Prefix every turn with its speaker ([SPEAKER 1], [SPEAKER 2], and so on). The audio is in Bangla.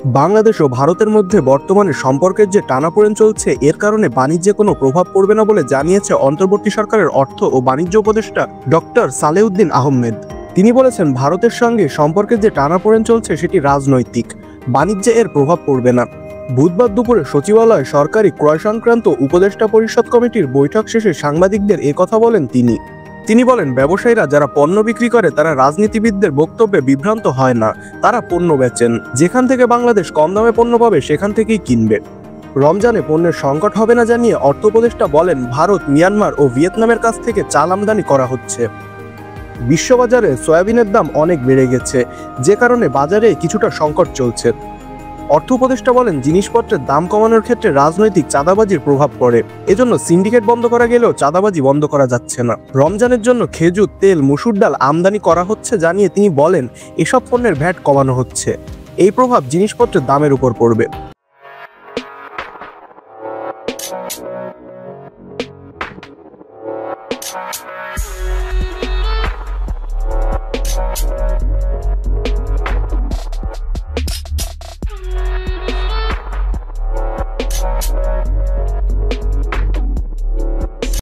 [SPEAKER 1] বাংলাদেশ ও ভারতের মধ্যে বর্তমানে সম্পর্কের যে টানাপোড়েন চলছে এর কারণে বাণিজ্যে কোনো প্রভাব পড়বে না বলে জানিয়েছে অন্তর্বর্তী সরকারের অর্থ ও বাণিজ্য উপদেষ্টা ডক্টর সালেউদ্দিন আহমেদ। তিনি বলেছেন, ভারতের সঙ্গে সম্পর্কের যে টানাপোড়েন চলছে সেটি রাজনৈতিক, বাণিজ্যে এর প্রভাব পড়বে না। বুধবার দুপুরে সচিবালয়ে সরকারি ক্রয় সংক্রান্ত উপদেষ্টা পরিষদ কমিটির বৈঠক শেষে সাংবাদিকদের একথা বলেন তিনি বলেন, ব্যবসায়ীরা যারা পণ্য বিক্রি করে তারা রাজনীতিবিদদের বক্তব্যে বিভ্রান্ত হয় না, তারা পণ্য বেচেন। যেখান থেকে বাংলাদেশ কম দামে পণ্য পাবে সেখান থেকেই কিনবে। রমজানে পণ্যের সংকট হবে না জানিয়ে অর্থ উপদেষ্টা বলেন, ভারত, মিয়ানমার ও ভিয়েতনামের কাছ থেকে চাল আমদানি করা হচ্ছে। বিশ্ববাজারে সয়াবিনের দাম অনেক বেড়ে গেছে, যে কারণে বাজারে কিছুটা সংকট চলছে। অর্থ উপদেষ্টা বলেন, জিনিসপত্রের দাম কমানোর ক্ষেত্রে রাজনৈতিক চাঁদাবাজির প্রভাব পড়ে, এজন্য সিন্ডিকেট বন্ধ করা গেলেও চাঁদাবাজি বন্ধ করা যাচ্ছে না। রমজানের জন্য খেজুর, তেল, মসুর ডাল আমদানি করা হচ্ছে জানিয়ে তিনি বলেন, এসব পণ্যের ভ্যাট কমানো হচ্ছে। এই প্রভাব জিনিসপত্রের দামের উপর পড়বে।